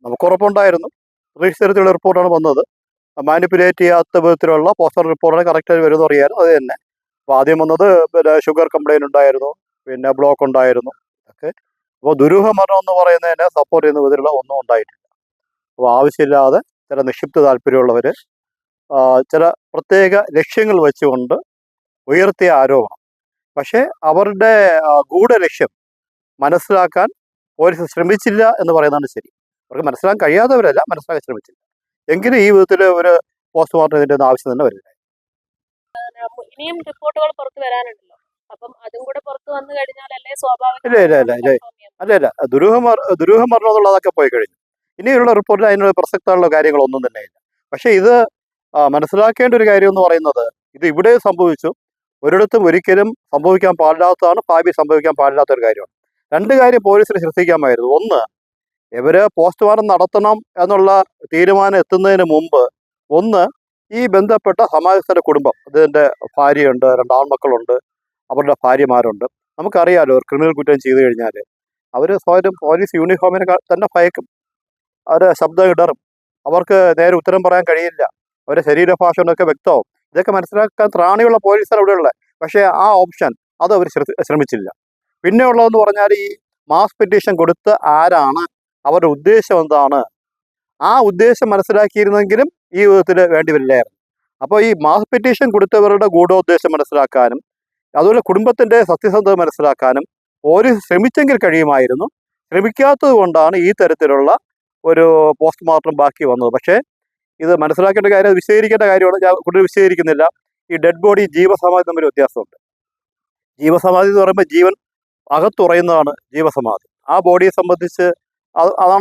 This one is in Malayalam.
നമുക്ക് ഉറപ്പുണ്ടായിരുന്നു. തരത്തിലുള്ള റിപ്പോർട്ടാണ് വന്നത്. മാനിപ്പുലേറ്റ് ചെയ്യാത്ത വിധത്തിലുള്ള പോസ്റ്റ്മോർട്ടം റിപ്പോർട്ടാണ് കറക്റ്റായി വരുമെന്ന് അറിയാമായിരുന്നു. അത് തന്നെ. അപ്പോൾ ആദ്യം വന്നത് പിന്നെ ഷുഗർ കംപ്ലൈൻറ്റ് ഉണ്ടായിരുന്നു, പിന്നെ ബ്ലോക്ക് ഉണ്ടായിരുന്നു ഒക്കെ. അപ്പോൾ ദുരൂഹ മരണം എന്ന് പറയുന്നതിനെ സപ്പോർട്ട് ചെയ്യുന്ന വിധത്തിലുള്ള ഒന്നും ഉണ്ടായിട്ടില്ല. അപ്പോൾ ആവശ്യമില്ലാതെ ചില നിക്ഷിപ്ത താല്പര്യമുള്ളവർ ചില പ്രത്യേക ലക്ഷ്യങ്ങൾ വെച്ചുകൊണ്ട് ഉയർത്തിയ ആരോപണം. പക്ഷേ അവരുടെ ഗൂഢലക്ഷ്യം മനസ്സിലാക്കാൻ പോലീസ് ശ്രമിച്ചില്ല എന്ന് പറയുന്നതാണ് ശരി. അവർക്ക് മനസ്സിലാക്കാൻ കഴിയാത്തവരല്ല, മനസ്സിലാക്കാൻ ശ്രമിച്ചില്ല. എങ്കിലും ഈ വിധത്തിൽ ഒരു പോസ്റ്റ്മോർട്ടം ഇതിൻ്റെ ഒന്നും ആവശ്യം തന്നെ വരില്ല. ഇനിയും റിപ്പോർട്ടുകൾ പുറത്ത് വരാനുണ്ടല്ലോ, അപ്പം അതും കൂടെ പുറത്ത് വന്നു കഴിഞ്ഞാലല്ലേ ഇല്ല സ്വാഭാവിക ദുരൂഹ മരണം എന്നുള്ളതൊക്കെ പോയി കഴിഞ്ഞു. ഇനിയുള്ള റിപ്പോർട്ടിൽ അതിനുള്ള പ്രസക്തമുള്ള കാര്യങ്ങളൊന്നും തന്നെ ഇല്ല. പക്ഷേ ഇത് മനസ്സിലാക്കേണ്ട ഒരു കാര്യം എന്ന് പറയുന്നത്, ഇത് ഇവിടെ സംഭവിച്ചു, ഒരിടത്തും ഒരിക്കലും സംഭവിക്കാൻ പാടില്ലാത്തതാണ്, ഭാവി സംഭവിക്കാൻ പാടില്ലാത്ത ഒരു കാര്യമാണ്. രണ്ട് കാര്യം പോലീസിന് ശ്രദ്ധിക്കാമായിരുന്നു. ഒന്ന്, ഇവർ പോസ്റ്റ്മോർട്ടം നടത്തണം എന്നുള്ള തീരുമാനം എത്തുന്നതിന് മുമ്പ് ഈ ബന്ധപ്പെട്ട സമാജത്തിൻ്റെ കുടുംബം, അതിൻ്റെ ഭാര്യയുണ്ട്, 2 ആൺമക്കളുണ്ട്, അവരുടെ ഭാര്യമാരുണ്ട്. നമുക്കറിയാലോ, ഒരു ക്രിമിനൽ കുറ്റം ചെയ്തു കഴിഞ്ഞാൽ അവർ സ്വയം പോലീസ് യൂണിഫോമിനെ തന്നെ ഭയക്കും, അവർ ശബ്ദം ഇടറും, അവർക്ക് നേരെ ഉത്തരം പറയാൻ കഴിയില്ല, അവരുടെ ശരീരഭാഷ കൊണ്ടൊക്കെ വ്യക്തമാവും. ഇതൊക്കെ മനസ്സിലാക്കാൻ ത്രാണിയുള്ള പോലീസാണ് ഇവിടെയുള്ളത്. പക്ഷേ ആ ഓപ്ഷൻ അത് അവർ ശ്രമിച്ചില്ല. പിന്നെ ഉള്ളതെന്ന് പറഞ്ഞാൽ, ഈ മാസ് പെറ്റീഷൻ കൊടുത്ത ആരാണ്, അവരുടെ ഉദ്ദേശം എന്താണ്, ആ ഉദ്ദേശം മനസ്സിലാക്കിയിരുന്നെങ്കിലും ഈ വിധത്തിൽ വേണ്ടി വരില്ലായിരുന്നു. അപ്പോൾ ഈ മാസ് പെറ്റീഷൻ കൊടുത്തവരുടെ ഗൂഢോദ്ദേശം മനസ്സിലാക്കാനും അതുപോലെ കുടുംബത്തിൻ്റെ സത്യസന്ധത മനസ്സിലാക്കാനും പോലീസ് ശ്രമിച്ചെങ്കിൽ കഴിയുമായിരുന്നു. ശ്രമിക്കാത്തത് കൊണ്ടാണ് ഈ തരത്തിലുള്ള ഒരു പോസ്റ്റ്മോർട്ടം ബാക്കി വന്നത്. പക്ഷേ ഇത് മനസ്സിലാക്കേണ്ട കാര്യം, വിശദീകരിക്കേണ്ട കാര്യമാണ്. ഞാൻ കൂടുതൽ വിശദീകരിക്കുന്നില്ല. ഈ ഡെഡ് ബോഡി ജീവസമാധി തമ്മിൽ വ്യത്യാസമുണ്ട്. ജീവസമാധി എന്ന് പറയുമ്പോൾ ജീവൻ അകത്തുറയുന്നതാണ് ജീവസമാധി. ആ ബോഡിയെ സംബന്ധിച്ച് അതാണ്